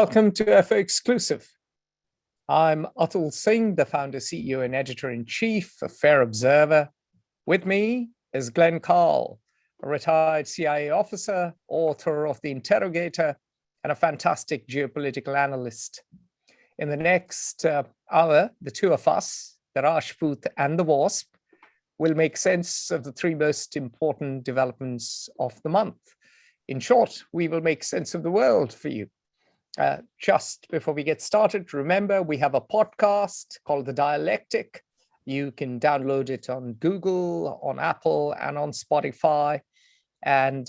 Welcome to FO Exclusive. I'm Atul Singh, the founder, CEO, and editor-in-chief of Fair Observer. With me is Glenn Carle, a retired CIA officer, author of The Interrogator, and a fantastic geopolitical analyst. In the next hour, the two of us, the Rajput and the Wasp, will make sense of the three most important developments of the month. In short, we will make sense of the world for you. Just before we get started, remember we have a podcast called The Dialectic. You can download it on Google, on Apple, and on Spotify. And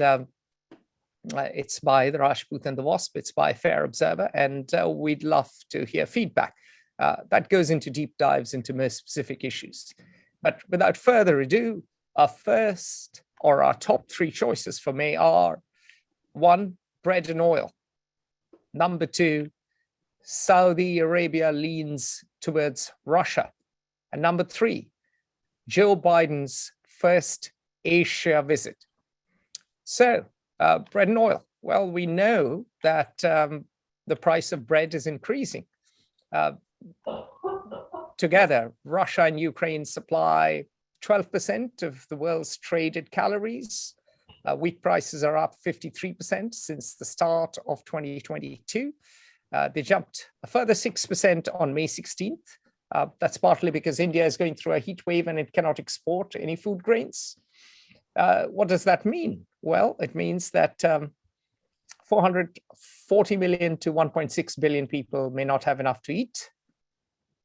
it's by the Rajput and the Wasp. It's by Fair Observer, and we'd love to hear feedback. That goes into deep dives into more specific issues. But without further ado, our top three choices for me are: 1, bread and oil. Number 2, Saudi Arabia leans towards Russia. And number 3, Joe Biden's first Asia visit. So, bread and oil. Well, we know that the price of bread is increasing. Together, Russia and Ukraine supply 12% of the world's traded calories. Wheat prices are up 53% since the start of 2022. They jumped a further 6% on May 16th. That's partly because India is going through a heat wave and it cannot export any food grains. What does that mean? Well, it means that 440 million to 1.6 billion people may not have enough to eat.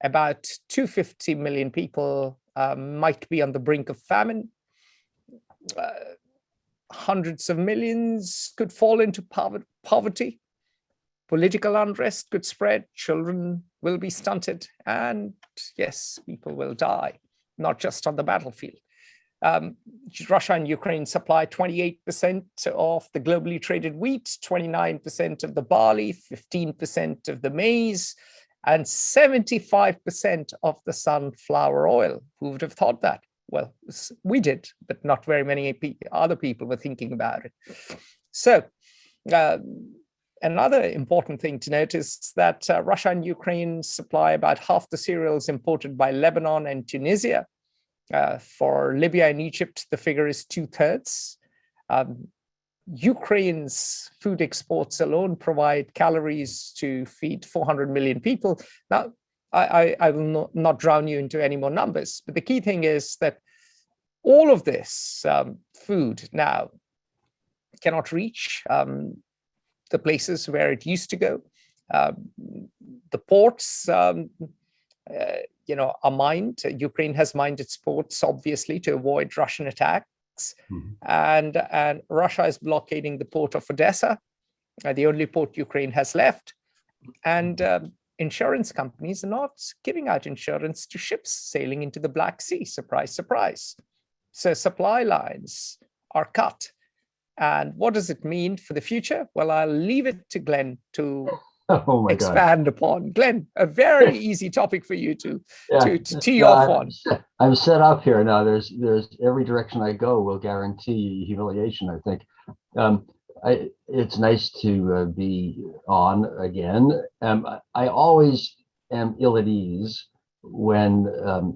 About 250 million people might be on the brink of famine. Hundreds of millions could fall into poverty. Political unrest could spread. Children will be stunted. And yes, people will die, not just on the battlefield. Russia and Ukraine supply 28% of the globally traded wheat, 29% of the barley, 15% of the maize, and 75% of the sunflower oil. Who would have thought that? Well, we did, but not very many other people were thinking about it. So another important thing to note is that Russia and Ukraine supply about half the cereals imported by Lebanon and Tunisia. For Libya and Egypt, the figure is 2/3. Ukraine's food exports alone provide calories to feed 400 million people. Now, I will not drown you into any more numbers, but the key thing is that all of this food now cannot reach the places where it used to go. The ports, are mined. Ukraine has mined its ports, obviously, to avoid Russian attacks. Mm-hmm. And Russia is blockading the port of Odessa, the only port Ukraine has left. And insurance companies are not giving out insurance to ships sailing into the Black Sea. Surprise, surprise. So supply lines are cut. And what does it mean for the future? Well, I'll leave it to Glenn to expand upon. Glenn, a very easy topic for you to tee off on. I'm set up here now. There's every direction I go will guarantee humiliation, I think. It's nice to be on again. I always am ill at ease when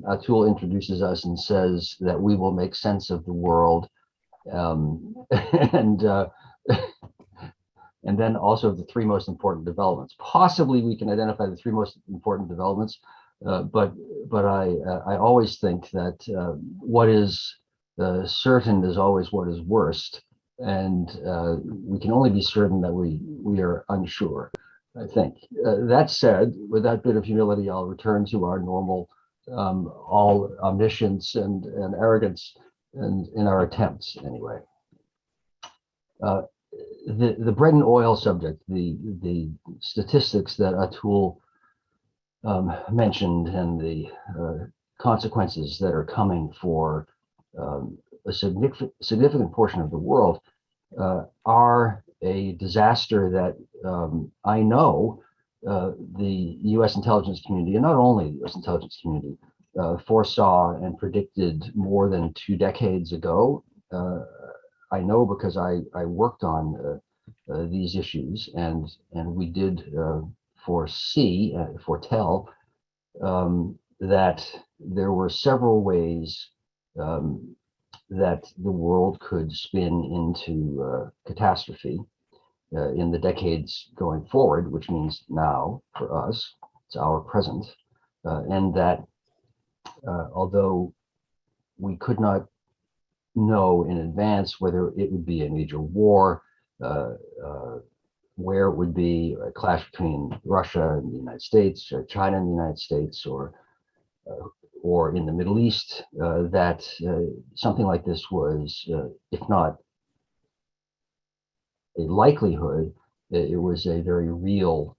Atul introduces us and says that we will make sense of the world, and then also the three most important developments. Possibly we can identify the three most important developments, but I always think that what is certain is always what is worst. And we can only be certain that we are unsure, I think. That said, with that bit of humility, I'll return to our normal all omniscience and arrogance and in our attempts anyway. The bread and oil subject, the statistics that Atul mentioned and the consequences that are coming for a significant portion of the world are a disaster that I know the U.S. intelligence community, and not only the U.S. intelligence community, foresaw and predicted more than 2 decades ago. I know because I worked on these issues, and we did foretell that there were several ways that the world could spin into catastrophe in the decades going forward, which means now for us, it's our present, and that although we could not know in advance whether it would be a major war, where it would be a clash between Russia and the United States, or China and the United States, or in the Middle East, that something like this was, if not a likelihood, it was a very real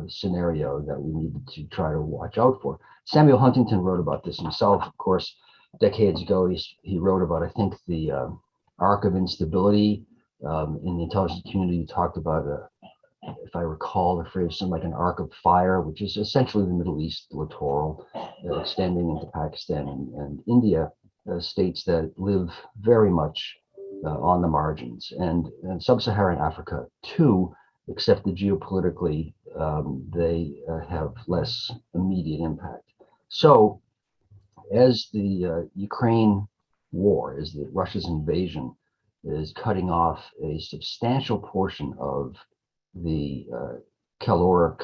scenario that we needed to try to watch out for. Samuel Huntington wrote about this himself, of course, decades ago. He wrote about, I think, the arc of instability. In the intelligence community, he talked about, if I recall the phrase, something like an arc of fire, which is essentially the Middle East littoral, extending into Pakistan and India, states that live very much on the margins, and sub-Saharan Africa too, except that geopolitically they have less immediate impact. So as the Ukraine war, as the Russia's invasion is cutting off a substantial portion of the caloric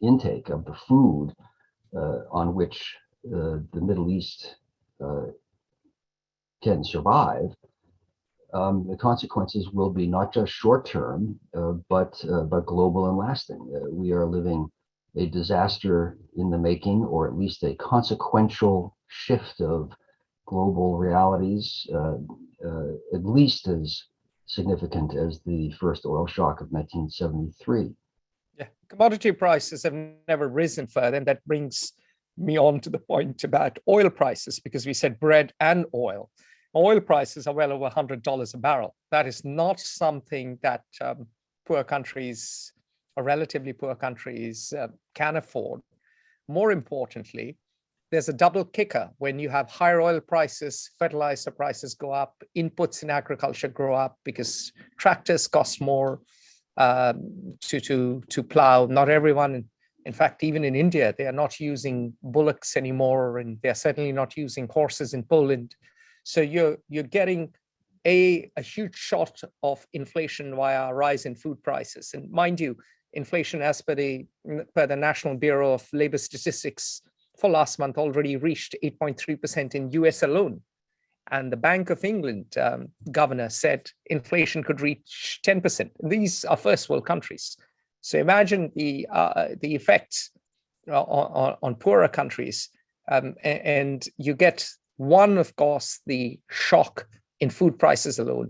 intake of the food on which the Middle East can survive, the consequences will be not just short-term, but global and lasting. We are living a disaster in the making, or at least a consequential shift of global realities, at least as significant as the first oil shock of 1973. Yeah, commodity prices have never risen further, and that brings me on to the point about oil prices, because we said bread and oil. Oil prices are well over $100 a barrel. That is not something that poor countries, or relatively poor countries, can afford. More importantly, there's a double kicker. When you have higher oil prices, fertilizer prices go up, inputs in agriculture grow up because tractors cost more to plow. Not everyone, in fact, even in India, they are not using bullocks anymore, and they're certainly not using horses in Poland. So you're getting a huge shot of inflation via a rise in food prices. And mind you, inflation, as per the National Bureau of Labor Statistics, for last month already reached 8.3% in US alone. And the Bank of England governor said inflation could reach 10%. These are first world countries. So imagine the effects on poorer countries. And you get, one, of course, the shock in food prices alone.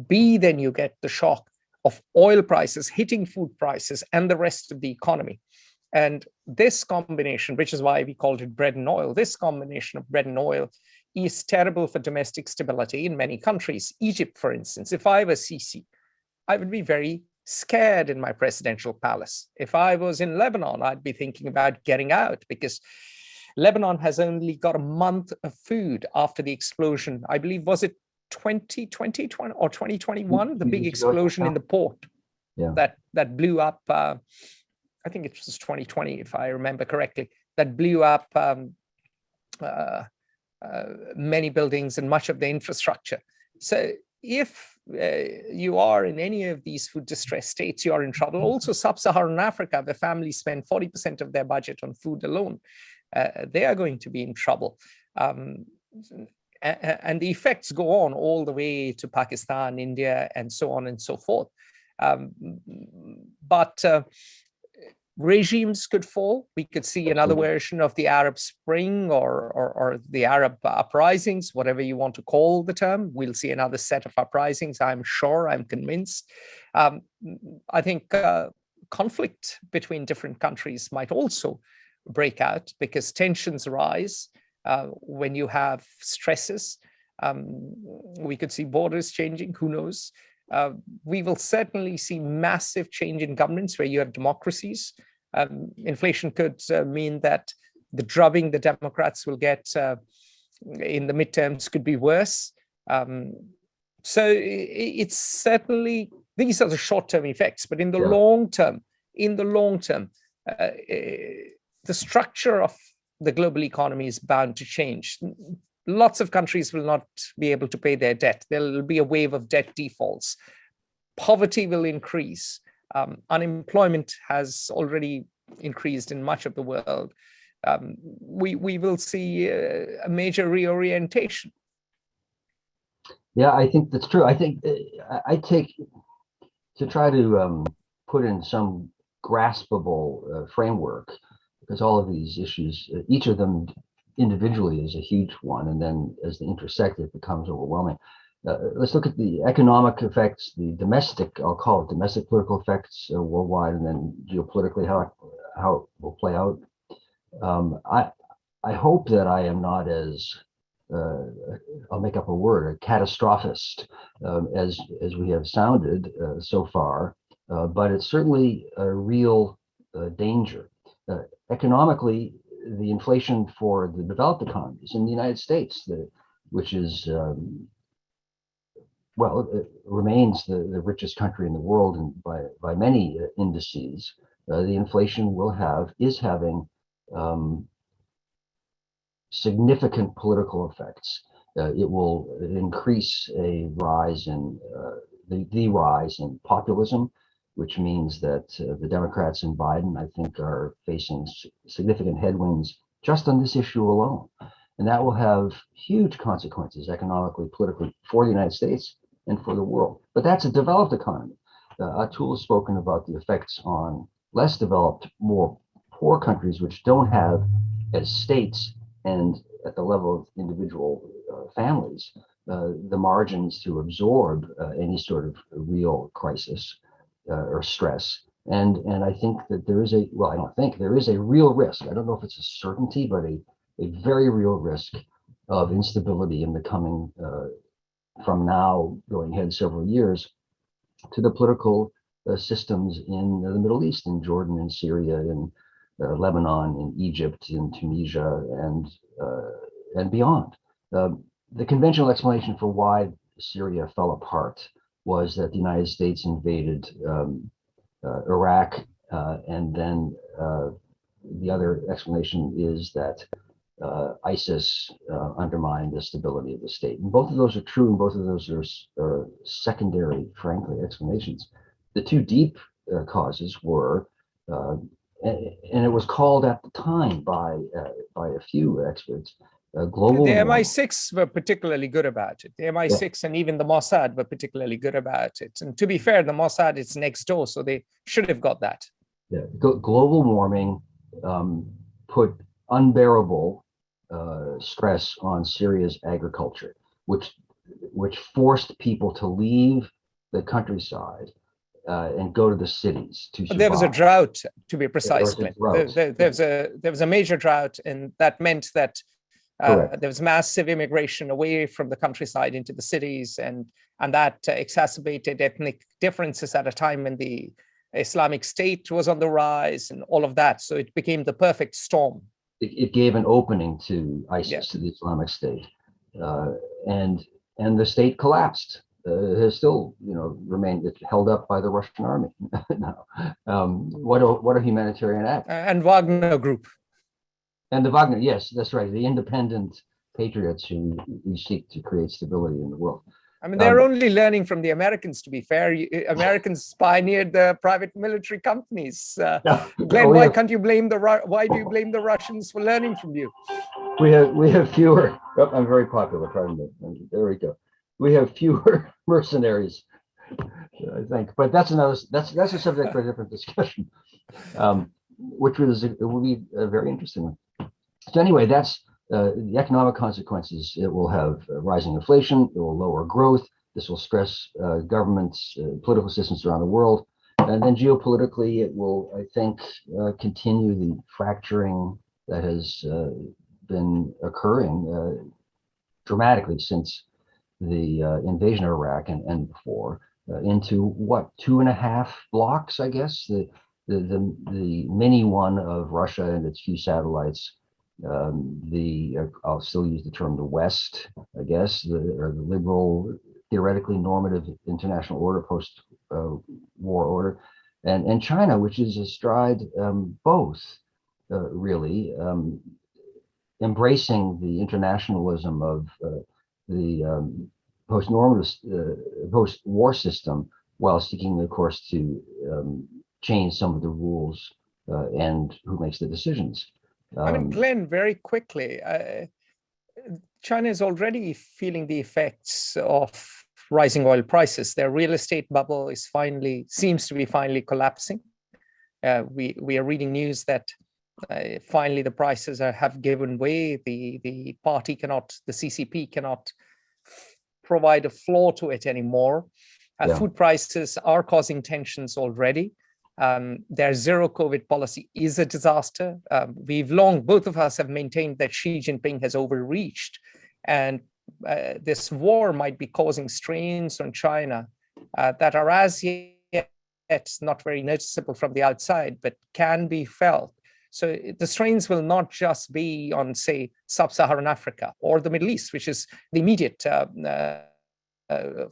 B, then you get the shock of oil prices hitting food prices and the rest of the economy. And this combination, which is why we called it bread and oil, this combination of bread and oil is terrible for domestic stability in many countries. Egypt, for instance, if I was Sisi, I would be very scared in my presidential palace. If I was in Lebanon, I'd be thinking about getting out, because Lebanon has only got a month of food after the explosion. I believe, was it 2020 or 2021, the big explosion in the port that blew up, I think it was 2020, if I remember correctly, that blew up many buildings and much of the infrastructure. So if you are in any of these food distress states, you are in trouble. Also, sub-Saharan Africa, where families spend 40% of their budget on food alone, they are going to be in trouble. And the effects go on all the way to Pakistan, India, and so on and so forth. But regimes could fall. We could see another version of the Arab Spring or the Arab uprisings, whatever you want to call the term. We'll see another set of uprisings, I'm sure, I'm convinced. I think conflict between different countries might also break out, because tensions rise when you have stresses. We could see borders changing, who knows? We will certainly see massive change in governments where you have democracies. Inflation could mean that the drubbing the Democrats will get in the midterms could be worse. So it's certainly these are the short-term effects, but in the Yeah. long term, the structure of the global economy is bound to change. Lots of countries will not be able to pay their debt. There will be a wave of debt defaults. Poverty will increase. Unemployment has already increased in much of the world. We will see a major reorientation. Yeah, I think that's true. I think I take to try to put in some graspable framework, because all of these issues, each of them individually is a huge one, and then as they intersect, it becomes overwhelming. Let's look at the economic effects, the domestic, I'll call it domestic political effects worldwide, and then geopolitically how it will play out. I hope that I am not as I'll make up a word, a catastrophist, as we have sounded so far, but it's certainly a real danger. Economically, the inflation for the developed economies in the United States, which is well, it remains the richest country in the world, and by many indices, the inflation is having significant political effects. It will increase a rise in the rise in populism, which means that the Democrats and Biden, I think, are facing significant headwinds just on this issue alone. And that will have huge consequences economically, politically, for the United States and for the world. But that's a developed economy. Atul has spoken about the effects on less developed, more poor countries, which don't have, as states and at the level of individual families, the margins to absorb any sort of real crisis or stress. And I think that there is I don't think there is a real risk. I don't know if it's a certainty, but a very real risk of instability in the coming, from now going ahead several years, to the political systems in the Middle East, in Jordan, in Syria, in Lebanon, in Egypt, in Tunisia, and beyond. The conventional explanation for why Syria fell apart was that the United States invaded Iraq, and then the other explanation is that ISIS undermined the stability of the state. And both of those are true, and both of those are secondary, frankly, explanations. The two deep causes were, and it was called at the time by a few experts, global The warming. MI6 were particularly good about it. The MI6 and even the Mossad were particularly good about it. And to be fair, the Mossad is next door, so they should have got that. Yeah, global warming put unbearable stress on Syria's agriculture, which forced people to leave the countryside and go to the cities to survive. There was a drought, to be precise, Glenn. There was a major drought, and that meant that there was massive immigration away from the countryside into the cities, and that exacerbated ethnic differences at a time when the Islamic State was on the rise and all of that. So it became the perfect storm. It gave an opening to ISIS, to the Islamic State, and the state collapsed. Has still, remained held up by the Russian army. Now, what a humanitarian act. And Wagner Group. And the Wagner, yes, that's right. The independent patriots who seek to create stability in the world. I mean, they're only learning from the Americans, to be fair. Americans pioneered the private military companies. Glenn, why do you blame the Russians for learning from you? We have fewer. Oh, I'm very popular. There we go. We have fewer mercenaries, I think. But that's a subject for a different discussion, which will be a very interesting one. So anyway, that's the economic consequences. It will have rising inflation. It will lower growth. This will stress governments, political systems around the world. And then geopolitically, it will, I think, continue the fracturing that has been occurring dramatically since the invasion of Iraq and before, into what, 2.5 blocks, I guess, the mini one of Russia and its few satellites. I'll still use the term the West, I guess, or the liberal, theoretically normative international order post war order, and China, which is astride both, really embracing the internationalism of the post-war system, while seeking, of course, to change some of the rules and who makes the decisions. I mean, Glenn, very quickly, China is already feeling the effects of rising oil prices. Their real estate bubble seems to be finally collapsing. We are reading news that finally the prices have given way. The CCP cannot provide a floor to it anymore. Food prices are causing tensions already. Their zero COVID policy is a disaster. Both of us have maintained that Xi Jinping has overreached, and this war might be causing strains on China that are as yet not very noticeable from the outside, but can be felt. So the strains will not just be on, say, sub-Saharan Africa or the Middle East, which is the immediate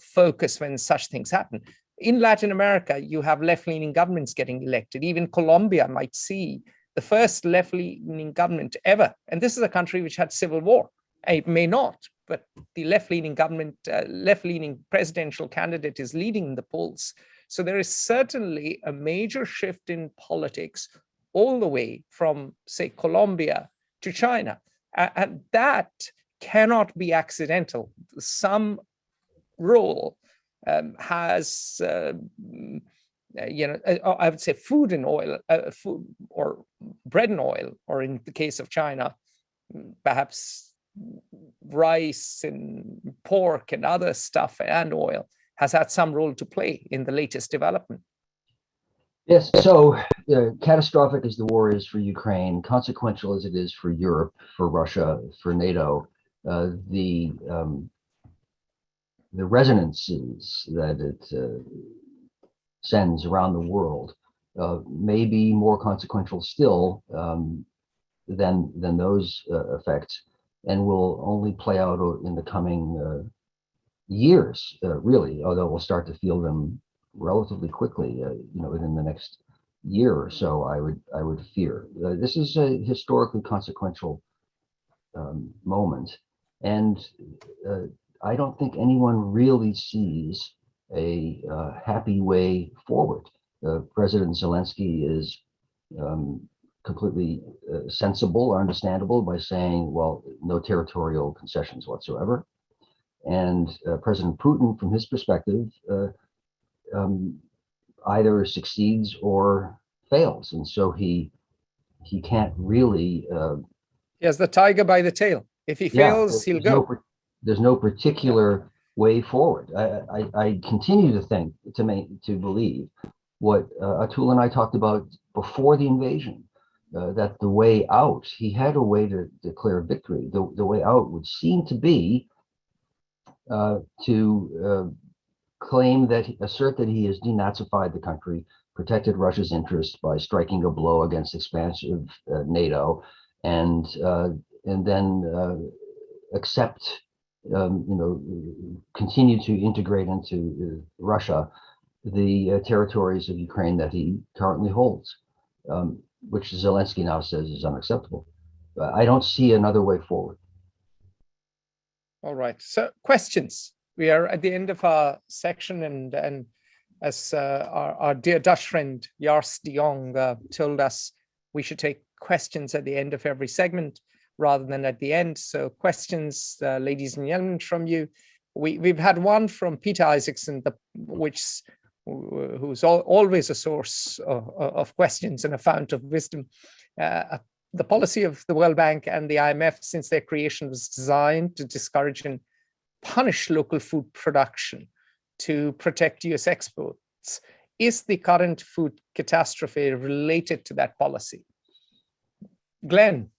focus when such things happen. In Latin America, you have left-leaning governments getting elected. Even Colombia might see the first left-leaning government ever. And this is a country which had civil war. It may not, but the left-leaning government, left-leaning presidential candidate is leading in the polls. So there is certainly a major shift in politics all the way from, say, Colombia to China. And that cannot be accidental. Some role has, I would say, food and oil, food or bread and oil, or in the case of China, perhaps rice and pork and other stuff and oil, has had some role to play in the latest development. Yes, so catastrophic as the war is for Ukraine, consequential as it is for Europe, for Russia, for NATO, the resonances that it sends around the world may be more consequential still than those effects, and will only play out in the coming years, really, although we'll start to feel them relatively quickly, within the next year or so, I would fear. This is a historically consequential moment, and I don't think anyone really sees a happy way forward. President Zelensky is completely sensible or understandable by saying, well, no territorial concessions whatsoever. And President Putin, from his perspective, either succeeds or fails, and so he can't really. He has the tiger by the tail. If he fails, he'll go. There's no particular way forward. I continue to think, to believe what Atul and I talked about before the invasion, that the way out, he had a way to declare victory. The way out would seem to be to assert that he has denazified the country, protected Russia's interests by striking a blow against expansive NATO, and then accept, continue to integrate into Russia the territories of Ukraine that he currently holds, which Zelensky now says is unacceptable. I don't see another way forward. All right. So questions. We are at the end of our section, and as our dear Dutch friend Jars de Jong told us, we should take questions at the end of every segment rather than at the end. So questions, ladies and gentlemen, from you. We've had one from Peter Isaacson, who's always a source of questions and a fount of wisdom. The policy of the World Bank and the IMF since their creation was designed to discourage and punish local food production to protect US exports. Is the current food catastrophe related to that policy? Glenn?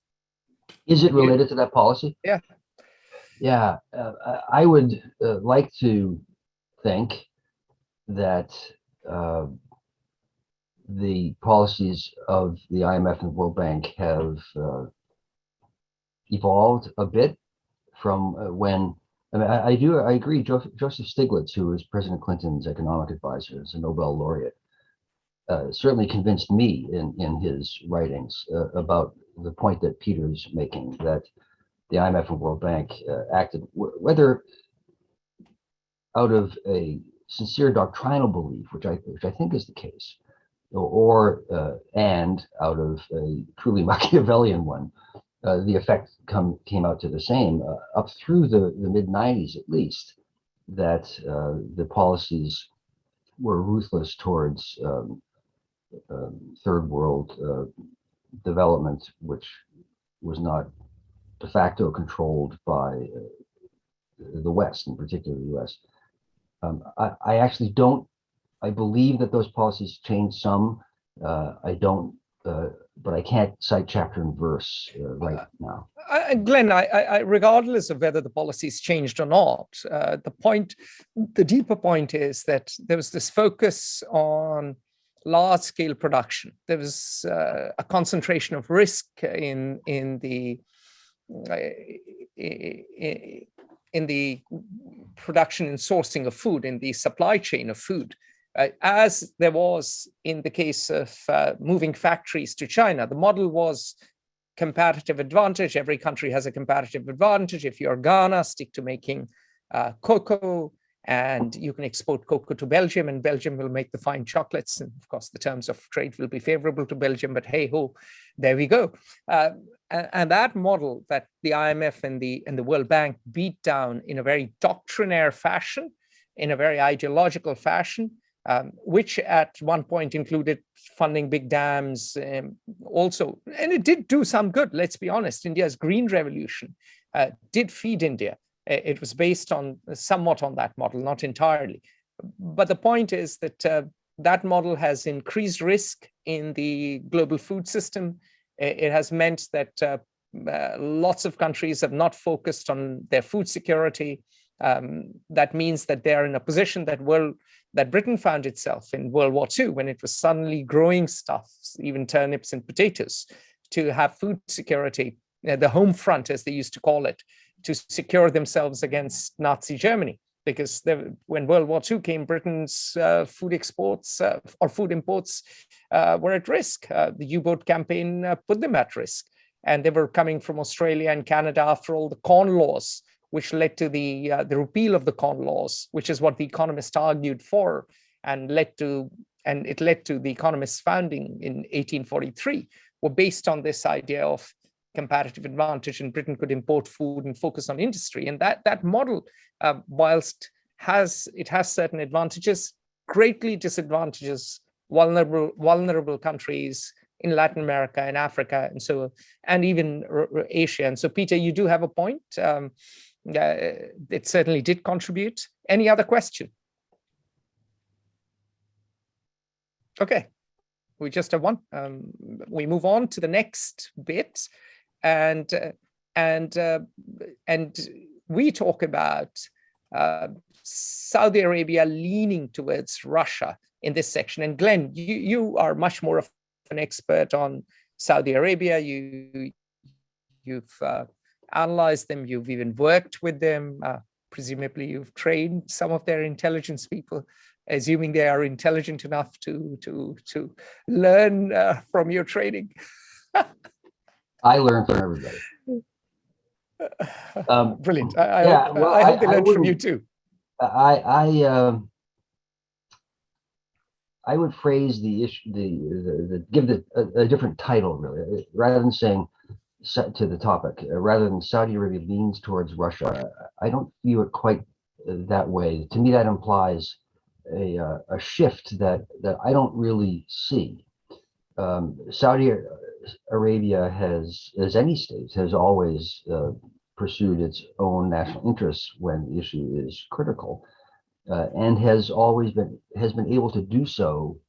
Is it related to that policy? Yeah. Yeah, I would like to think that the policies of the IMF and World Bank have evolved a bit from when I mean, I agree. Joseph Stiglitz, who was President Clinton's economic advisor, is a Nobel laureate, certainly convinced me in his writings about the point that Peter's making, that the IMF and World Bank acted, whether out of a sincere doctrinal belief, which I think is the case, or and out of a truly Machiavellian one, the effect came out to the same up through the mid 90s at least, that the policies were ruthless towards third world development, which was not de facto controlled by the West, in particular the US. I actually don't. I believe that those policies changed some. I don't, but I can't cite chapter and verse right now. Glenn, regardless of whether the policies changed or not, the deeper point is that there was this focus on large-scale production. There was a concentration of risk in the production and sourcing of food, in the supply chain of food, as there was in the case of moving factories to China. The model was competitive advantage. Every country has a competitive advantage. If you're Ghana, stick to making cocoa, and you can export cocoa to Belgium, and Belgium will make the fine chocolates. And of course, the terms of trade will be favorable to Belgium, but hey ho, there we go. And that model that the IMF and the World Bank beat down in a very doctrinaire fashion, in a very ideological fashion, which at one point included funding big dams also. And it did do some good, let's be honest. India's green revolution did feed India. It was based on somewhat on that model, not entirely. But the point is that that model has increased risk in the global food system. It has meant that lots of countries have not focused on their food security. That means that they are in a position that Britain found itself in World War II, when it was suddenly growing stuff, even turnips and potatoes, to have food security, the home front, as they used to call it, to secure themselves against Nazi Germany. Because when World War II came, Britain's food exports or food imports were at risk. The U-boat campaign put them at risk. And they were coming from Australia and Canada after all the Corn Laws, which led to the repeal of the Corn Laws, which is what the Economist argued for, and it led to the Economist's founding in 1843, were based on this idea of comparative advantage, and Britain could import food and focus on industry. And that model, whilst it has certain advantages, greatly disadvantages vulnerable countries in Latin America and Africa, and so, and even Asia. And so, Peter, you do have a point. It certainly did contribute. Any other question? Okay, we just have one. We move on to the next bit, and we talk about Saudi Arabia leaning towards Russia in this section. And Glenn, you are much more of an expert on Saudi Arabia. You've analyzed them. You've even worked with them. Presumably, you've trained some of their intelligence people, assuming they are intelligent enough to learn from your training. I learn from everybody. Brilliant. I hope they learned from you too. I would phrase the issue, give a different title, really, rather than saying to the topic, rather than Saudi Arabia leans towards Russia. I don't view it quite that way. To me, that implies a shift that I don't really see. Saudi Arabia has, as any state, has always pursued its own national interests when the issue is critical, and has been able to do so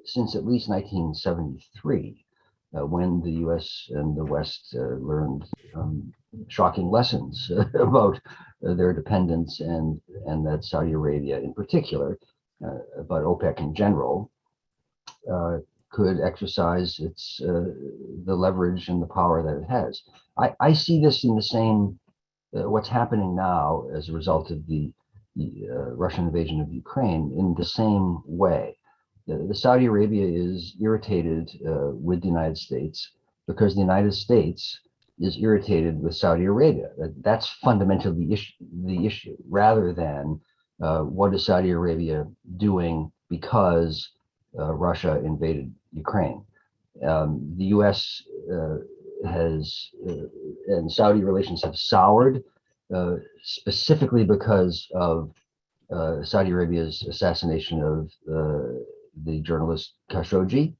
since at least 1973, when the U.S. and the West learned shocking lessons about their dependence, and that Saudi Arabia in particular, but OPEC in general, could exercise the leverage and the power that it has. I see this in the same what's happening now as a result of the Russian invasion of Ukraine in the same way. The Saudi Arabia is irritated with the United States because the United States is irritated with Saudi Arabia. That's fundamentally the issue, rather than what is Saudi Arabia doing because Russia invaded Ukraine. The U.S. Has and Saudi relations have soured specifically because of Saudi Arabia's assassination of the journalist Khashoggi.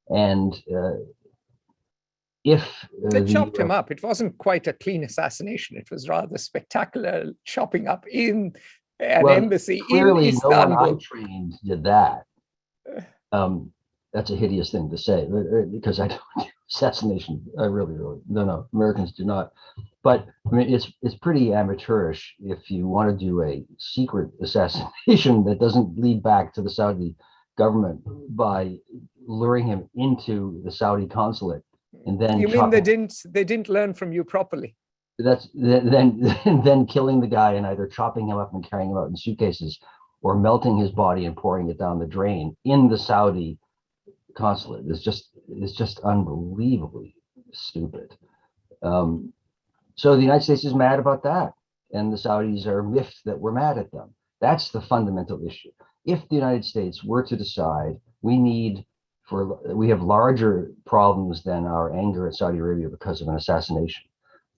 And if they chopped him up, it wasn't quite a clean assassination. It was rather spectacular chopping up in an embassy clearly in Istanbul. No one I trained did that. That's a hideous thing to say because I don't do assassination. I really no. Americans do not. But I mean, it's pretty amateurish if you want to do a secret assassination that doesn't lead back to the Saudi government by luring him into the Saudi consulate and then you mean they didn't learn from you properly? That's then killing the guy and either chopping him up and carrying him out in suitcases or melting his body and pouring it down the drain in the Saudi consulate is just unbelievably stupid. So the United States is mad about that, and the Saudis are miffed that we're mad at them. That's the fundamental issue. If the United States were to decide we have larger problems than our anger at Saudi Arabia because of an assassination,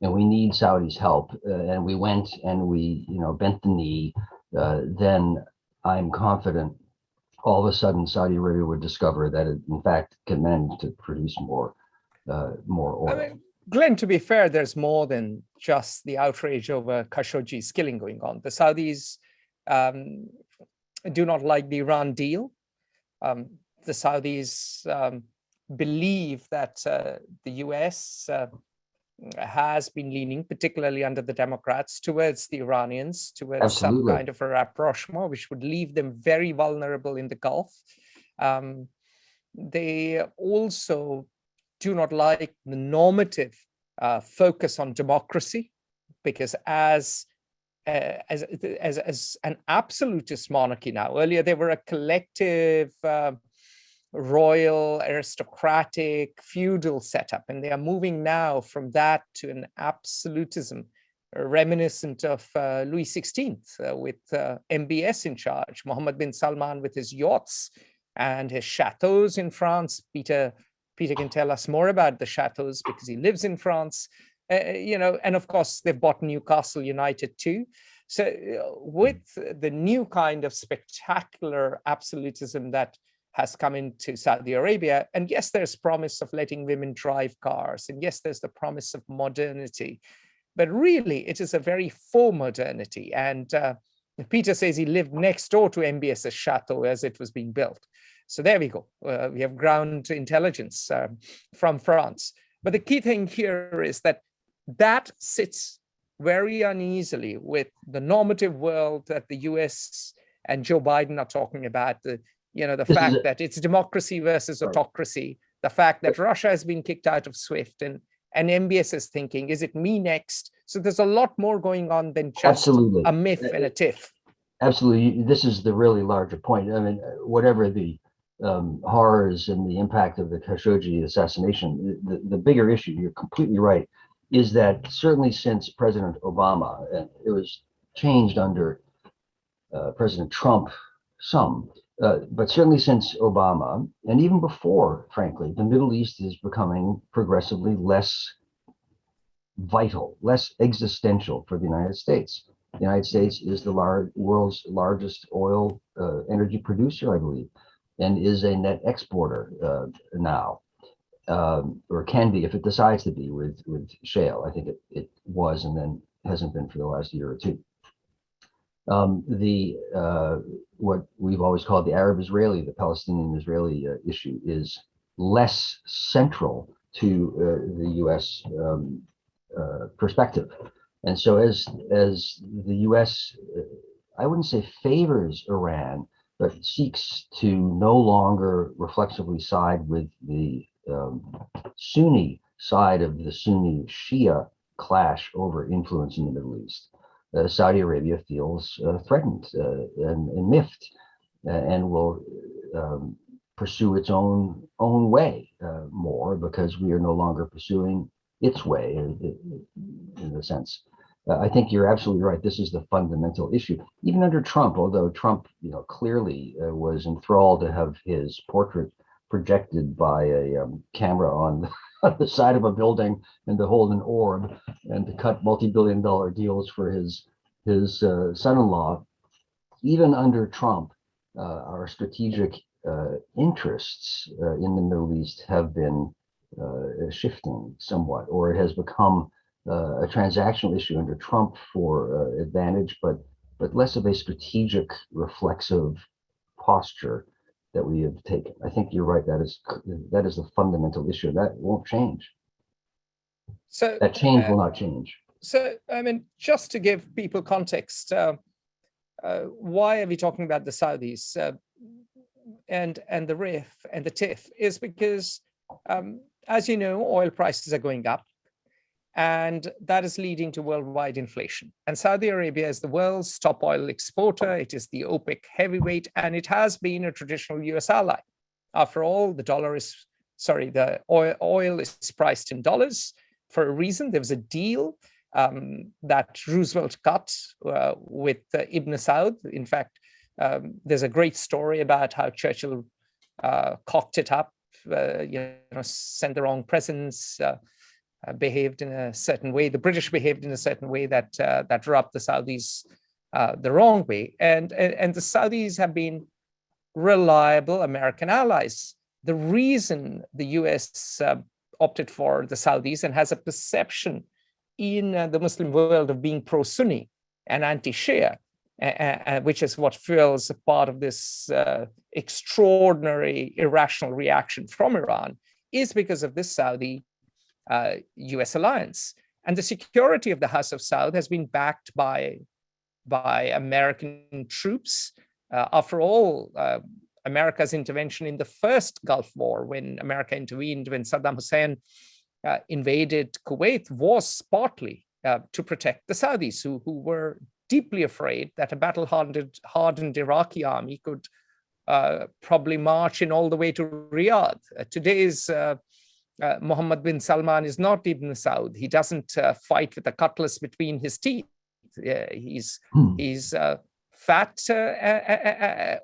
and we need Saudi's help, and we went and we bent the knee, then I'm confident all of a sudden Saudi Arabia would discover that it in fact can manage to produce more oil. I mean, Glenn, to be fair, there's more than just the outrage over Khashoggi's killing going on. The Saudis do not like the Iran deal. The Saudis believe that the US has been leaning, particularly under the Democrats, towards the Iranians, towards Absolutely. some kind of a rapprochement, which would leave them very vulnerable in the Gulf. They also do not like the normative focus on democracy, because as an absolutist monarchy now, earlier they were a collective royal, aristocratic, feudal setup, and they are moving now from that to an absolutism reminiscent of Louis XVI with MBS in charge, Mohammed bin Salman with his yachts and his chateaux in France. Peter can tell us more about the chateaux because he lives in France, and of course they've bought Newcastle United too. So with the new kind of spectacular absolutism that has come into Saudi Arabia, and yes, there's promise of letting women drive cars, and yes, there's the promise of modernity, but really it is a very faux modernity. And Peter says he lived next door to MBS's chateau as it was being built. So there we go. We have ground intelligence from France. But the key thing here is that sits very uneasily with the normative world that the US and Joe Biden are talking about, the fact that it's democracy versus autocracy, the fact that Russia has been kicked out of SWIFT, and MBS is thinking, is it me next? So there's a lot more going on than just a myth and a tiff. Absolutely. This is the really larger point. I mean, whatever the horrors and the impact of the Khashoggi assassination, the bigger issue, you're completely right, is that certainly since President Obama, and it was changed under President Trump but certainly since Obama, and even before, frankly, the Middle East is becoming progressively less vital, less existential for the United States. The United States is the world's largest oil energy producer, I believe, and is a net exporter now, or can be if it decides to be with shale. I think it was and then hasn't been for the last year or two. What we've always called the Arab-Israeli, the Palestinian-Israeli issue is less central to the U.S. Perspective. And so as the U.S., I wouldn't say favors Iran, but seeks to no longer reflexively side with the Sunni side of the Sunni Shia clash over influence in the Middle East. Saudi Arabia feels threatened and miffed, and will pursue its own way more, because we are no longer pursuing its way in a sense. I think you're absolutely right. This is the fundamental issue. Even under Trump, although Trump, clearly was enthralled to have his portrait projected by a camera on the side of a building and to hold an orb and to cut multi-billion-dollar deals for his son-in-law. Even under Trump, our strategic interests in the Middle East have been shifting somewhat, or it has become a transactional issue under Trump for advantage, but less of a strategic, reflexive posture that we have taken. I think you're right. That is the fundamental issue. That won't change. So that change will not change. So, I mean, just to give people context, why are we talking about the Saudis and the RIF and the TIF is because, as you know, oil prices are going up, and that is leading to worldwide inflation. And Saudi Arabia is the world's top oil exporter. It is the OPEC heavyweight, and it has been a traditional US ally. After all, the oil is priced in dollars for a reason. There was a deal that Roosevelt cut with Ibn Saud. In fact, there's a great story about how Churchill cocked it up, sent the wrong presents, behaved in a certain way. The British behaved in a certain way that rubbed the Saudis the wrong way. And the Saudis have been reliable American allies. The reason the US opted for the Saudis and has a perception in the Muslim world of being pro-Sunni and anti-Shia, which is what fuels a part of this extraordinary irrational reaction from Iran, is because of this Saudi US alliance. And the security of the House of Saud has been backed by American troops. After all, America's intervention in the first Gulf War, when America intervened, when Saddam Hussein invaded Kuwait, was partly to protect the Saudis, who were deeply afraid that a battle-hardened Iraqi army could probably march in all the way to Riyadh. Today's Mohammed bin Salman is not Ibn Saud. He doesn't fight with a cutlass between his teeth. He's fat,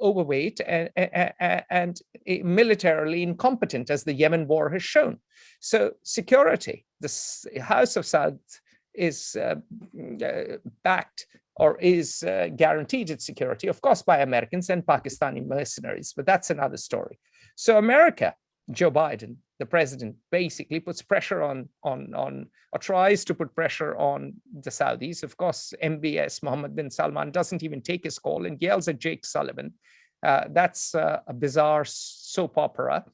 overweight, and militarily incompetent, as the Yemen war has shown. So security, the House of Saud is backed or is guaranteed its security, of course, by Americans and Pakistani mercenaries, but that's another story. So America, Joe Biden, the president, basically puts pressure on or tries to put pressure on the Saudis. Of course, MBS, Mohammed bin Salman, doesn't even take his call and yells at Jake Sullivan. That's a bizarre soap opera.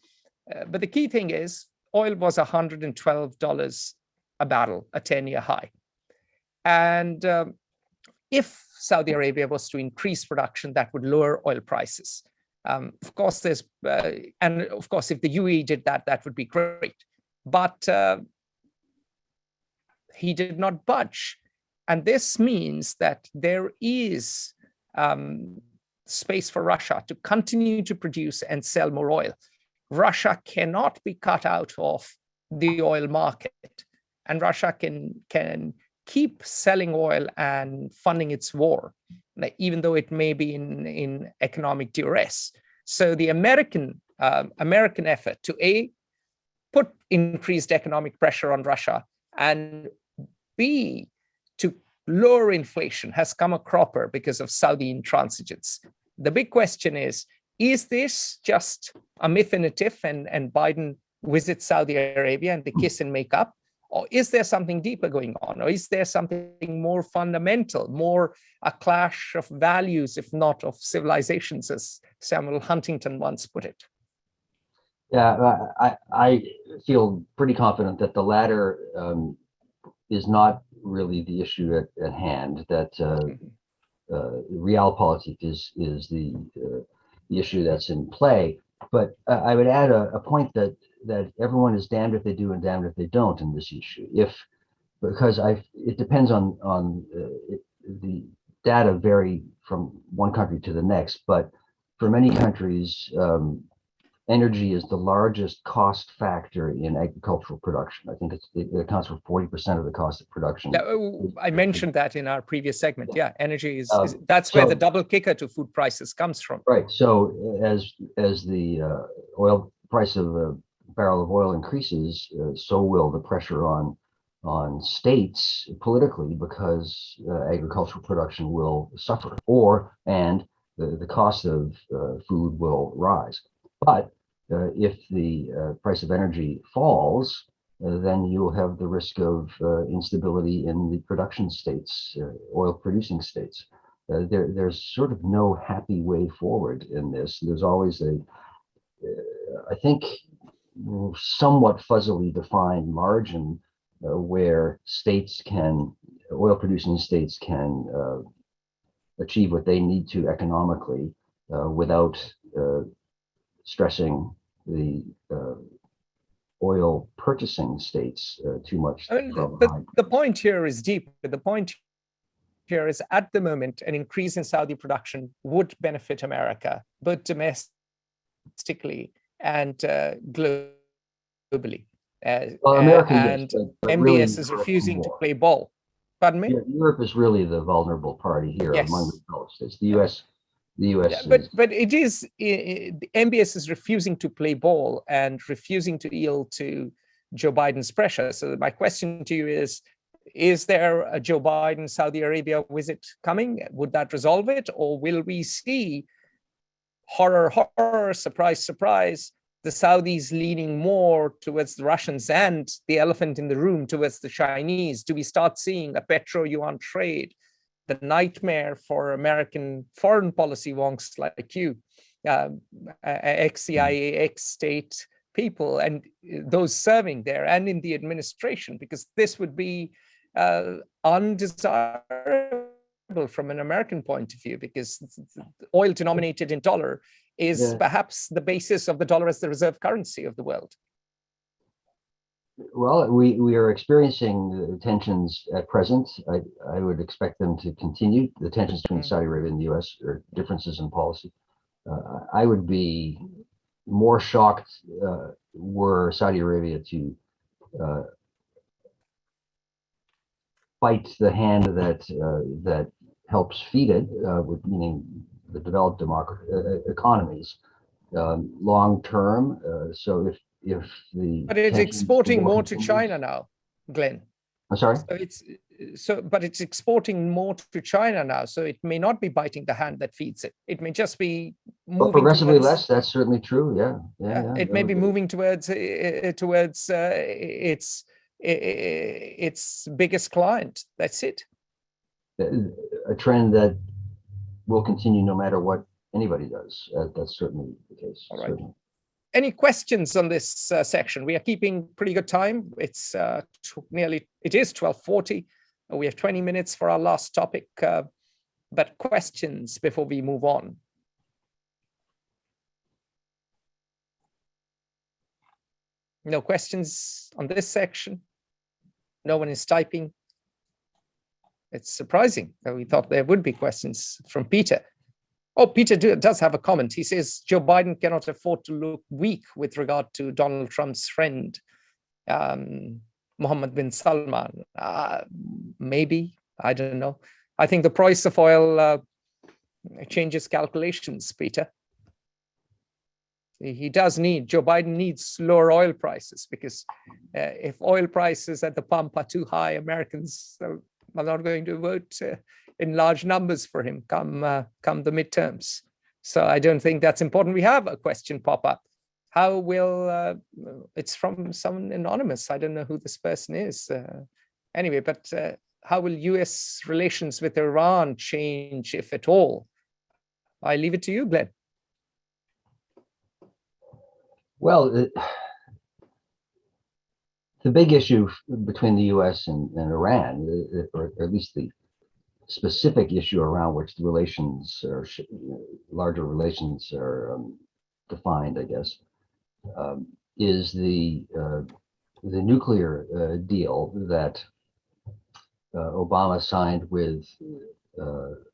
But the key thing is, oil was $112 a barrel, a 10-year high. And if Saudi Arabia was to increase production, that would lower oil prices. Of course, if the UAE did that, that would be great. But he did not budge. And this means that there is space for Russia to continue to produce and sell more oil. Russia cannot be cut out of the oil market, and Russia can keep selling oil and funding its war, even though it may be in economic duress. So the American effort to put increased economic pressure on Russia, and B, to lower inflation, has come a cropper because of Saudi intransigence. The big question is this just a myth and a tiff, and Biden visits Saudi Arabia and they kiss and make up? Or is there something deeper going on? Or is there something more fundamental, more a clash of values, if not of civilizations, as Samuel Huntington once put it? Yeah, I feel pretty confident that the latter is not really the issue at hand, that realpolitik is the issue that's in play. But I would add a point that everyone is damned if they do and damned if they don't in this issue. because it depends on the data vary from one country to the next, but for many countries, energy is the largest cost factor in agricultural production. I think it accounts for 40% of the cost of production. I mentioned that in our previous segment. Yeah, energy is that's so, where the double kicker to food prices comes from. Right. So as the oil price of a barrel of oil increases, so will the pressure on states politically, because agricultural production will suffer, and the cost of food will rise. But if the price of energy falls, then you'll have the risk of instability in the production states, oil producing states. There's sort of no happy way forward in this. There's always I think, somewhat fuzzily defined margin where oil producing states can achieve what they need to economically without stressing the oil purchasing states too much. But the point here is deep. The point here is, at the moment, an increase in Saudi production would benefit America, both domestically and globally. America, and yes, but MBS really is refusing to play ball. Pardon me? Europe is really the vulnerable party here among the developed states. The U.S. But it is the MBS is refusing to play ball and refusing to yield to Joe Biden's pressure. So my question to you is there a Joe Biden Saudi Arabia visit coming? Would that resolve it, or will we see, horror, surprise, surprise, the Saudis leaning more towards the Russians and the elephant in the room towards the Chinese? Do we start seeing a petro-yuan trade, the nightmare for American foreign policy wonks like you, ex-CIA, ex-state people, and those serving there and in the administration? Because this would be undesirable from an American point of view, because oil denominated in dollar is perhaps the basis of the dollar as the reserve currency of the world. Well, we are experiencing tensions at present. I would expect them to continue. The tensions between Saudi Arabia and the U.S. are differences in policy. I would be more shocked were Saudi Arabia to fight the hand that helps feed it, meaning the developed economies, long term. So if the but it's exporting more to China now, Glenn. I'm sorry. But it's exporting more to China now, so it may not be biting the hand that feeds it. It may just be moving progressively less. That's certainly true. Yeah. It may be moving towards its biggest client. That's it. A trend that will continue no matter what anybody does. That's certainly the case. All right. Any questions on this section? We are keeping pretty good time. It's it is 12:40. We have 20 minutes for our last topic, but questions before we move on. No questions on this section. No one is typing. It's surprising. We thought there would be questions from Peter. Oh, Peter does have a comment. He says Joe Biden cannot afford to look weak with regard to Donald Trump's friend, Mohammed bin Salman. Maybe, I don't know. I think the price of oil changes calculations, Peter. Joe Biden needs lower oil prices, because if oil prices at the pump are too high, Americans are not going to vote in large numbers for him come the midterms. So I don't think that's important. We have a question pop up. How will, it's from someone anonymous. I don't know who this person is. Anyway, but how will US relations with Iran change, if at all? I leave it to you, Glenn. Well, the big issue between the US and Iran, or at least the specific issue around which the relations or larger relations are defined, I guess, is the nuclear deal that Obama signed with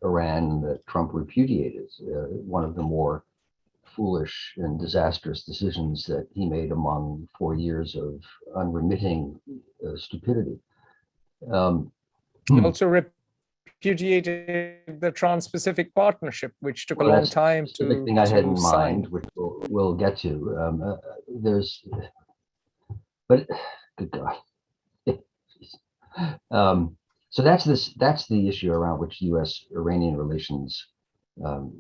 Iran that Trump repudiated, one of the more foolish and disastrous decisions that he made among 4 years of unremitting stupidity. He also repudiated the Trans-Pacific Partnership, which took a long time the thing I had in sign. mind, which we'll get to. But good God. So that's the issue around which U.S.-Iranian relations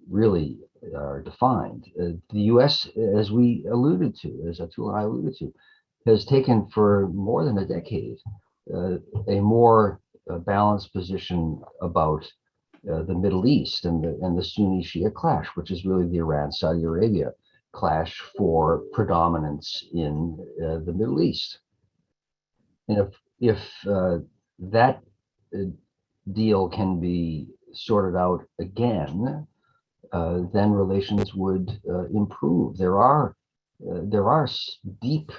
really are defined. The U.S., as we alluded to, as Atul and I alluded to, has taken for more than a decade a more balanced position about the Middle East and the Sunni-Shia clash, which is really the Iran-Saudi Arabia clash for predominance in the Middle East. And if that deal can be sorted out again, then relations would improve. There are deep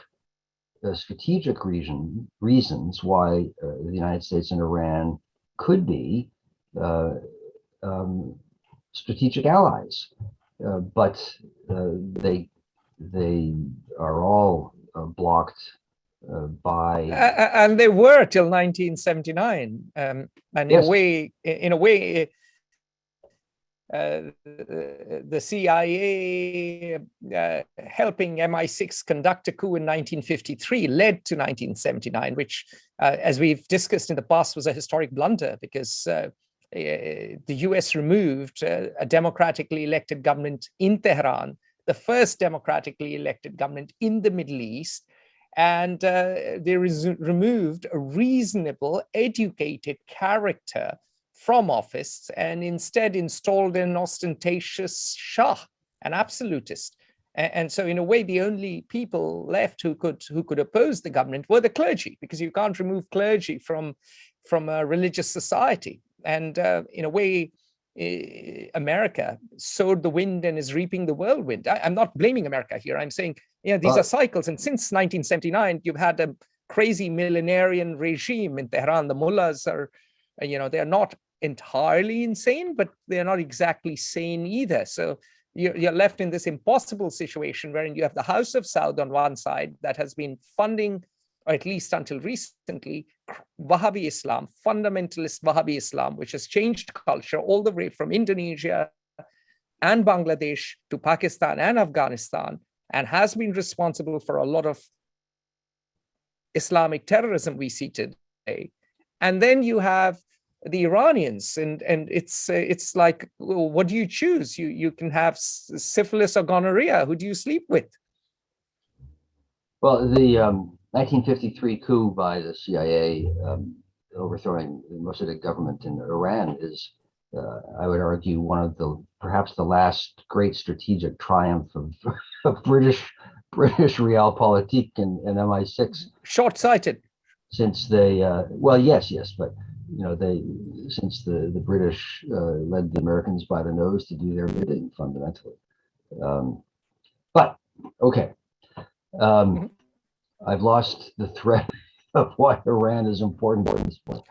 strategic reasons why the United States and Iran could be strategic allies, but they are all blocked by. And they were till 1979, and yes. in a way, the CIA helping MI6 conduct a coup in 1953 led to 1979, which, as we've discussed in the past, was a historic blunder because the US removed a democratically elected government in Tehran, the first democratically elected government in the Middle East, and they removed a reasonable, educated character from office and instead installed an ostentatious Shah, an absolutist. And so in a way, the only people left who could oppose the government were the clergy, because you can't remove clergy from a religious society. And in a way, America sowed the wind and is reaping the whirlwind. I'm not blaming America here. I'm saying, these are cycles. And since 1979, you've had a crazy millenarian regime in Tehran. The mullahs are, they are not entirely insane, but they're not exactly sane either. So you're left in this impossible situation wherein you have the House of Saud on one side that has been funding, or at least until recently, Wahhabi Islam, fundamentalist Wahhabi Islam, which has changed culture all the way from Indonesia and Bangladesh to Pakistan and Afghanistan, and has been responsible for a lot of Islamic terrorism we see today. And then you have the Iranians, and it's like, well, what do you choose? You can have syphilis or gonorrhea. Who do you sleep with? Well, the 1953 coup by the CIA overthrowing the Mossadegh government in Iran is, I would argue, one of perhaps the last great strategic triumph of British realpolitik and MI6. Short-sighted. Since they, well, yes, but since the British led the Americans by the nose to do their bidding fundamentally. But okay. I've lost the thread of why Iran is important at this point.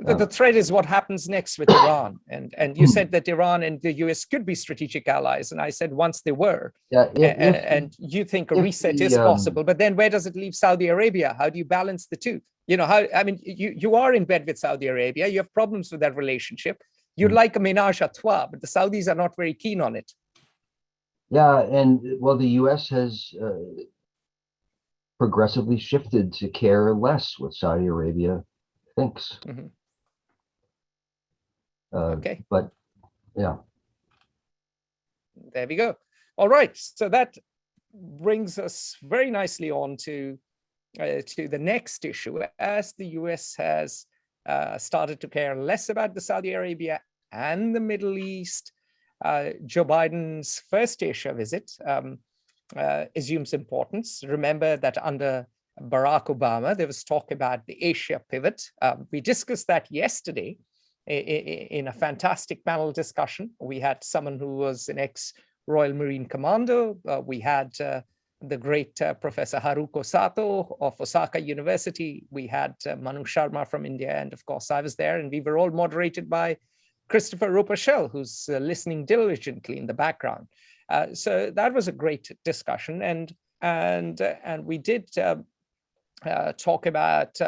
The thread is what happens next with Iran. And you said that Iran and the US could be strategitic allies. And I said once they were. Yeah, and you think a reset is possible. But then where does it leave Saudi Arabia? How do you balance the two? You are in bed with Saudi Arabia. You have problems with that relationship. You'd like a ménage à trois, but the Saudis are not very keen on it. Yeah, and well, the US has progressively shifted to care less what Saudi Arabia thinks. Okay. But yeah. There we go. All right. So that brings us very nicely on to the next issue. As the US has started to care less about the Saudi Arabia and the Middle East, Joe Biden's first Asia visit assumes importance. Remember that under Barack Obama, there was talk about the Asia pivot. We discussed that yesterday in a fantastic panel discussion. We had someone who was an ex-Royal Marine Commando. We had the great Professor Haruko Sato of Osaka University. We had Manu Sharma from India, and of course I was there, and we were all moderated by Christopher Roper-Schell, who's listening diligently in the background. So that was a great discussion, and we did talk about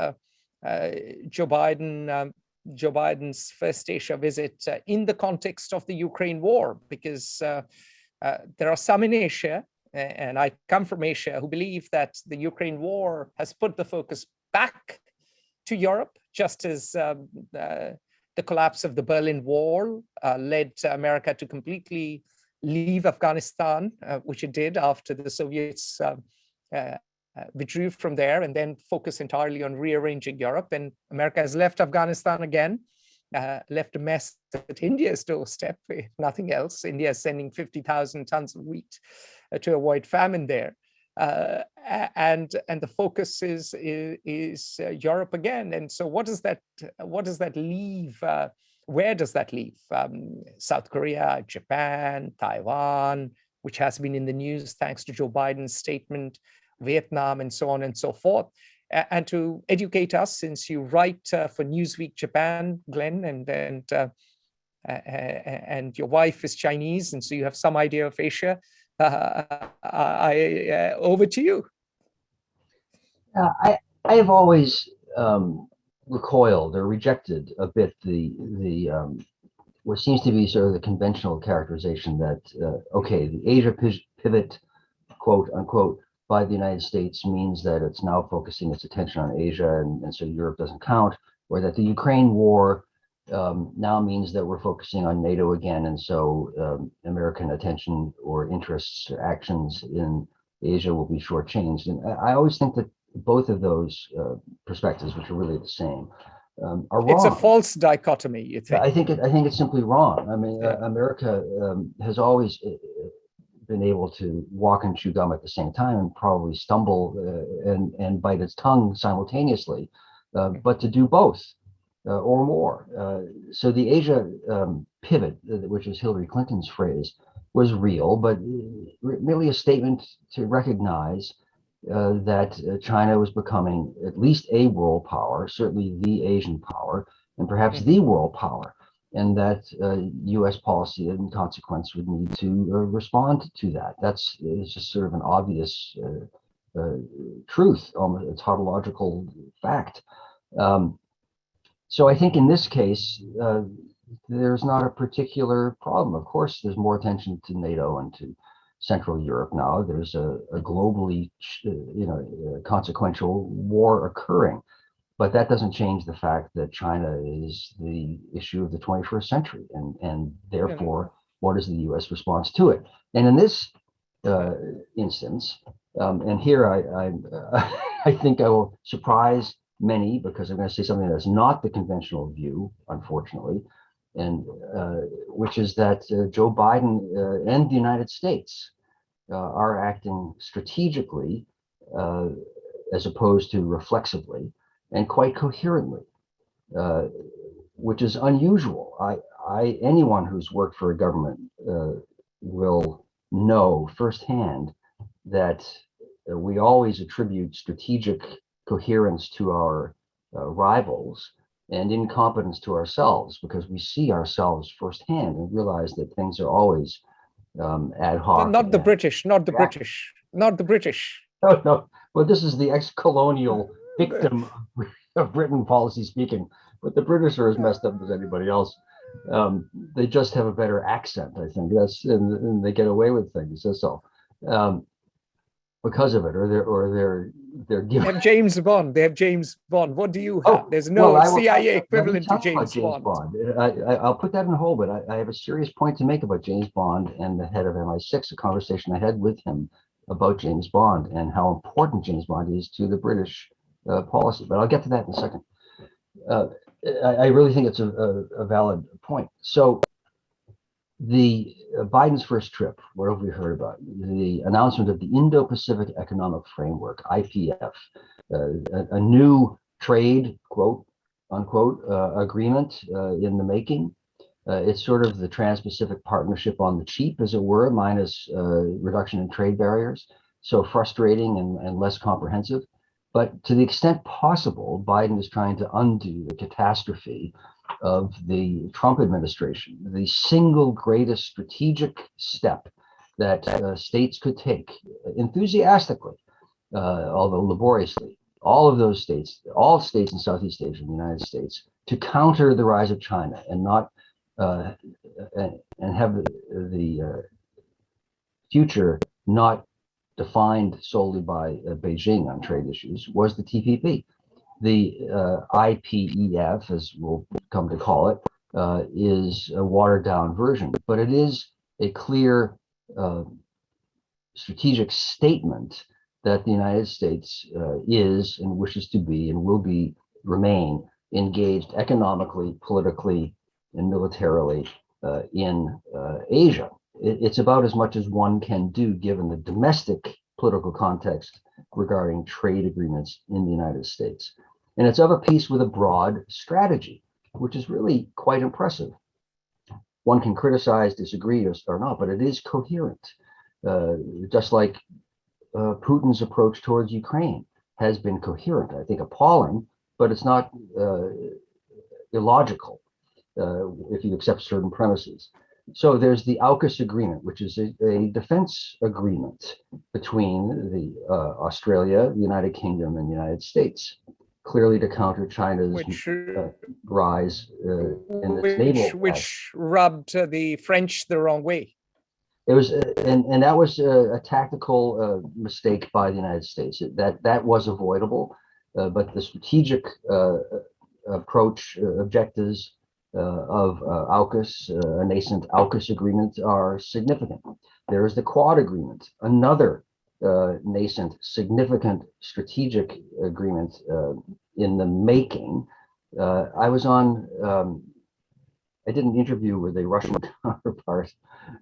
Joe Biden's first Asia visit in the context of the Ukraine war, because there are some in Asia, and I come from Asia, who believe that the Ukraine war has put the focus back to Europe, just as the collapse of the Berlin Wall led America to completely leave Afghanistan, which it did after the Soviets withdrew from there, and then focus entirely on rearranging Europe. And America has left Afghanistan again, left a mess at India's doorstep, if nothing else. India is sending 50,000 tons of wheat to avoid famine there. And the focus is Europe again. And so what does that leave? Where does that leave? South Korea, Japan, Taiwan, which has been in the news thanks to Joe Biden's statement, Vietnam, and so on and so forth. And to educate us, since you write for Newsweek Japan, Glenn, and your wife is Chinese, and so you have some idea of Asia, over to you. I have always recoiled or rejected a bit the what seems to be sort of the conventional characterization that okay, the Asia pivot, quote unquote, by the United States means that it's now focusing its attention on Asia, and so Europe doesn't count, or that the Ukraine war now means that we're focusing on NATO again, and so American attention or interests or actions in Asia will be shortchanged. And I always think that both of those perspectives, which are really the same, are wrong. It's a false dichotomy, you think? I think it's simply wrong. I mean, America has always been able to walk and chew gum at the same time, and probably stumble and bite its tongue simultaneously, but to do both or more. So the Asia pivot, which is Hillary Clinton's phrase, was real, but merely a statement to recognize that China was becoming at least a world power, certainly the Asian power, and perhaps the world power, and that U.S. policy in consequence would need to respond to that. That's just sort of an obvious truth, almost a tautological fact. So I think in this case, there's not a particular problem. Of course, there's more attention to NATO and to Central Europe now. There's a globally, consequential war occurring, but that doesn't change the fact that China is the issue of the 21st century, and therefore, what is the U.S. response to it? And in this instance, and here I think I will surprise many, because I'm going to say something that's not the conventional view, unfortunately, and which is that Joe Biden and the United States are acting strategically as opposed to reflexively, and quite coherently, which is unusual. Anyone who's worked for a government will know firsthand that we always attribute strategic coherence to our rivals and incompetence to ourselves, because we see ourselves firsthand and realize that things are always ad hoc. Not the British. No. Well, this is the ex-colonial victim of Britain policy speaking, but the British are as messed up as anybody else. They just have a better accent, I think. And they get away with things. So because of it, or they're giving. They have James Bond. What do you have? There's no CIA equivalent to James Bond. I'll put that in hold, but I have a serious point to make about James Bond and the head of MI6, a conversation I had with him about James Bond and how important James Bond is to the British policy. But I'll get to that in a second. I really think it's a valid point. So the Biden's first trip, what have we heard about? The announcement of the Indo-Pacific Economic Framework, IPF, a new trade, quote unquote, agreement in the making. It's sort of the Trans-Pacific Partnership on the cheap, as it were, minus reduction in trade barriers. so frustrating and less comprehensive. But to the extent possible, Biden is trying to undo the catastrophe of the Trump administration. The single greatest strategic step that states could take enthusiastically, although laboriously, all of those states, all states in Southeast Asia and the United States, to counter the rise of China and not and have the future not defined solely by Beijing on trade issues, was the TPP. The IPEF, as we'll come to call it, is a watered down version, but it is a clear strategic statement that the United States is and wishes to be and will remain engaged economically, politically, and militarily in Asia. It's about as much as one can do given the domestic political context regarding trade agreements in the United States. And it's of a piece with a broad strategy, which is really quite impressive. One can criticize, disagree, or not, but it is coherent. Just like Putin's approach towards Ukraine has been coherent, I think appalling, but it's not illogical if you accept certain premises. So there's the AUKUS agreement, which is a defense agreement between the Australia, the United Kingdom, and the United States, clearly to counter China's rise in its naval. Which rubbed the French the wrong way. It was, and that was a tactical mistake by the United States. That was avoidable, but the strategic approach, objectives of AUKUS, a nascent AUKUS agreement, are significant. There is the Quad agreement, another nascent, significant strategic agreement in the making. I did an interview with a Russian counterpart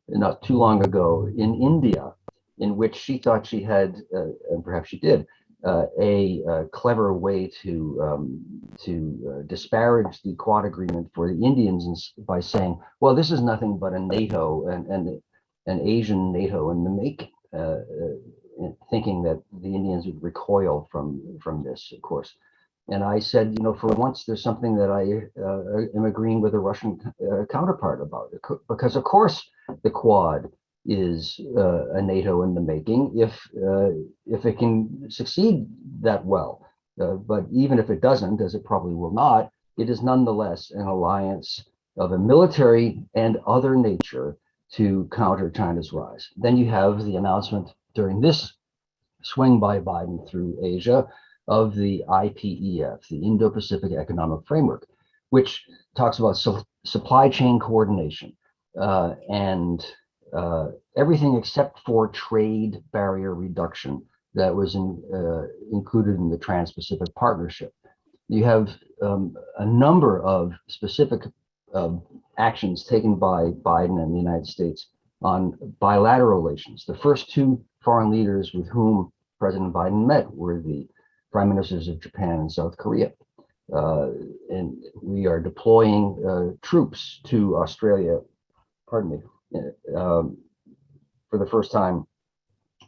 not too long ago in India, in which she thought she had, and perhaps she did, a clever way to disparage the Quad agreement for the Indians by saying, well, this is nothing but a NATO and an Asian NATO in the making, thinking that the Indians would recoil from this, of course. And I said, for once, there's something that I am agreeing with a Russian counterpart about, because of course the Quad is a NATO in the making if it can succeed that well. But even if it doesn't, as it probably will not, it is nonetheless an alliance of a military and other nature to counter China's rise. Then you have the announcement during this swing by Biden through Asia of the IPEF, the Indo-Pacific Economic Framework, which talks about supply chain coordination and everything except for trade barrier reduction that was included in the Trans-Pacific Partnership. You have a number of specific actions taken by Biden and the United States on bilateral relations. The first two foreign leaders with whom President Biden met were the prime ministers of Japan and South Korea. And we are deploying troops to Australia, for the first time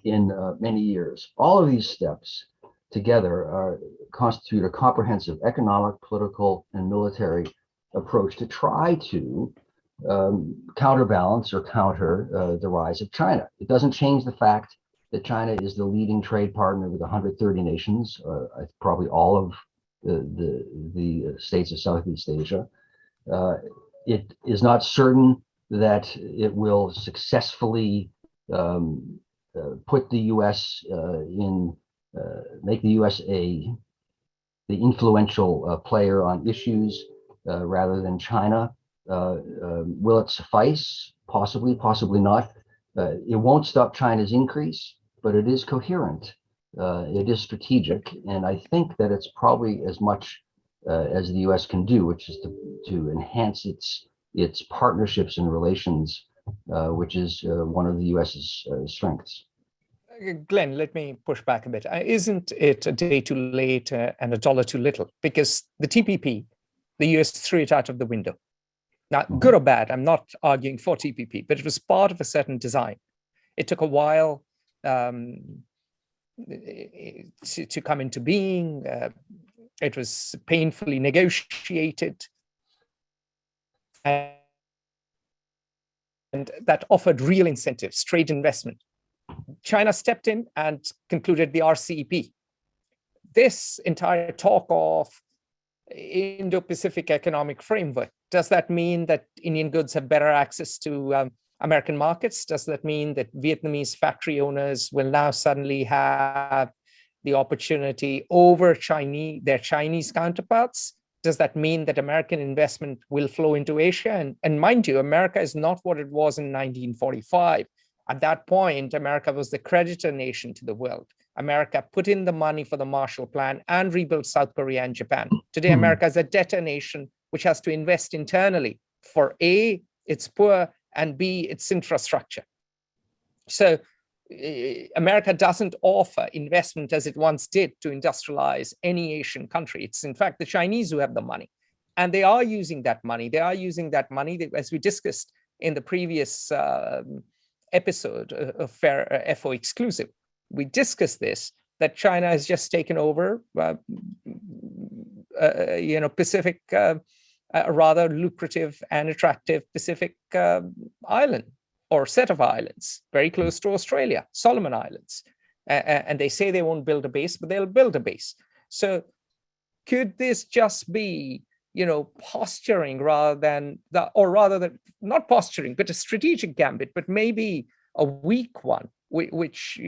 in many years. All of these steps together constitute a comprehensive economic, political, and military approach to try to counterbalance or counter the rise of China. It doesn't change the fact that China is the leading trade partner with 130 nations, probably all of the states of Southeast Asia. It is not certain that it will successfully put the U.S. make the U.S. the influential player on issues rather than China. Will it suffice? Possibly, possibly not. It won't stop China's increase, but it is coherent. It is strategic, and I think that it's probably as much as the U.S. can do, which is to enhance its partnerships and relations, which is one of the U.S.'s strengths. Glenn, let me push back a bit. Isn't it a day too late and a dollar too little? Because the TPP, the US threw it out of the window. Now, good or bad, I'm not arguing for TPP, but it was part of a certain design. It took a while to come into being. It was painfully negotiated, and that offered real incentives, trade investment. China stepped in and concluded the RCEP. This entire talk of Indo-Pacific economic framework, does that mean that Indian goods have better access to American markets? Does that mean that Vietnamese factory owners will now suddenly have the opportunity over their Chinese counterparts? Does that mean that American investment will flow into Asia? And mind you, America is not what it was in 1945. At that point, America was the creditor nation to the world. America put in the money for the Marshall Plan and rebuilt South Korea and Japan. Today, America is a debtor nation which has to invest internally for A, its poor, and B, its infrastructure. So America doesn't offer investment as it once did to industrialize any Asian country. It's in fact the Chinese who have the money, and they are using that money. They are using that money, as we discussed in the previous episode of FO Exclusive. We discussed this, that China has just taken over, Pacific, a rather lucrative and attractive Pacific island or set of islands, very close to Australia, Solomon Islands. And they say they won't build a base, but they'll build a base. So could this just be, posturing rather than not posturing, but a strategic gambit, but maybe a weak one, which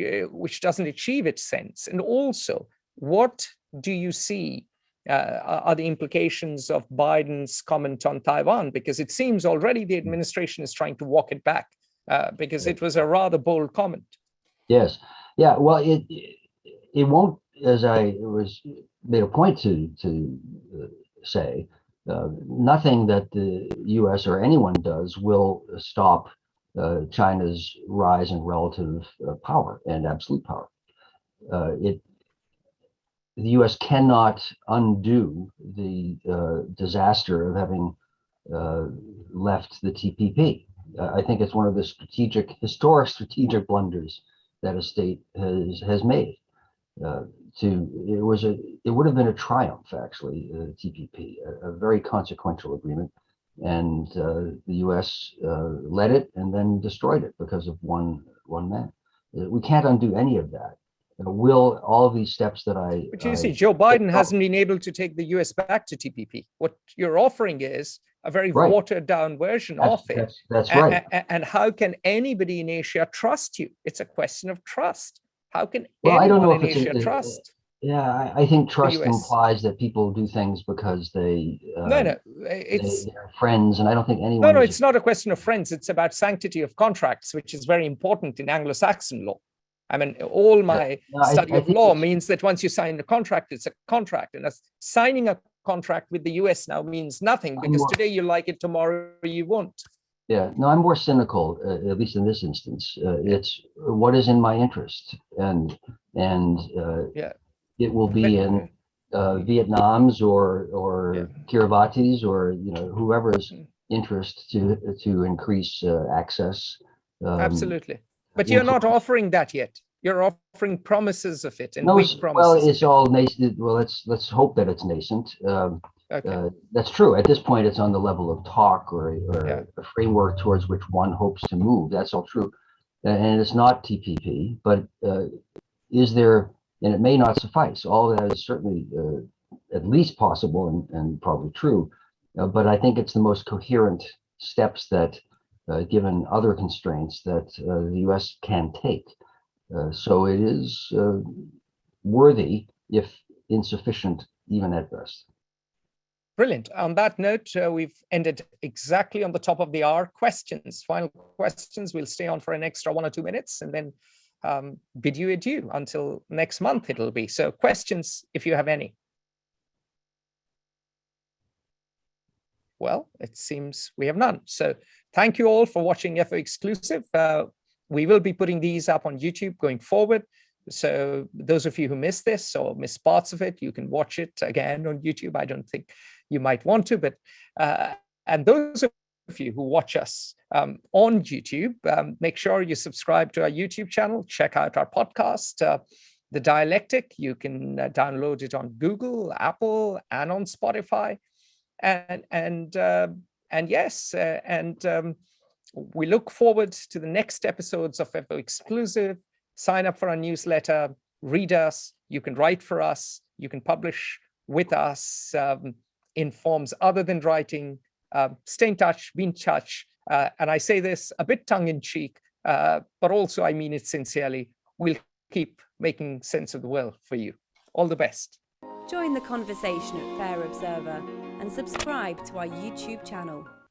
doesn't achieve its sense? And also, what do you see are the implications of Biden's comment on Taiwan? Because it seems already the administration is trying to walk it back, because it was a rather bold comment. Yes. Yeah. Well, it won't, as I made a point to say, nothing that the U.S. or anyone does will stop China's rise in relative power and absolute power. The U.S. cannot undo the disaster of having left the TPP. I think it's one of the historic strategic blunders that a state has made. It would have been a triumph, actually, TPP, a very consequential agreement, and the U.S. led it and then destroyed it because of one man. We can't undo any of that. Will all of these steps that But you see, Joe Biden hasn't been able to take the U.S. back to TPP. What you're offering is a very watered down version of it. That's right. And how can anybody in Asia trust you? It's a question of trust. How can anyone in Asia trust? Yeah, I think trust implies that people do things because they're friends, and I don't think anyone. No, it's not a question of friends. It's about sanctity of contracts, which is very important in Anglo-Saxon law. I mean, all my study of law means that once you sign a contract, it's a contract, and signing a contract with the US now means nothing, because today you like it, tomorrow you won't. Yeah, no, I'm more cynical, at least in this instance. It's what is in my interest, and it will be in Vietnam's or Kiribati's or whoever's interest to increase access. Absolutely, but you're not offering that yet. You're offering promises of it, and weak promises. Well, it's all nascent. Well, let's hope that it's nascent. Okay. That's true. At this point, it's on the level of talk or a framework towards which one hopes to move. That's all true. And it's not TPP, but is there, and it may not suffice. All that is certainly at least possible and probably true. But I think it's the most coherent steps that, given other constraints, that the U.S. can take. So it is worthy, if insufficient, even at best. Brilliant. On that note, we've ended exactly on the top of the hour. Questions, final questions. We'll stay on for an extra 1 or 2 minutes and then bid you adieu until next month it'll be. So questions, if you have any. Well, it seems we have none. So thank you all for watching FO Exclusive. We will be putting these up on YouTube going forward. So those of you who missed this or missed parts of it, you can watch it again on YouTube. I don't think you might want to, but and those of you who watch us on YouTube, make sure you subscribe to our YouTube channel, check out our podcast. The Dialectic, you can download it on Google, Apple, and on Spotify. And yes, we look forward to the next episodes of FO Exclusive. Sign up for our newsletter, read us, you can write for us, you can publish with us in forms other than writing. Stay in touch, be in touch. And I say this a bit tongue-in-cheek, but also I mean it sincerely. We'll keep making sense of the world for you. All the best. Join the conversation at Fair Observer and subscribe to our YouTube channel.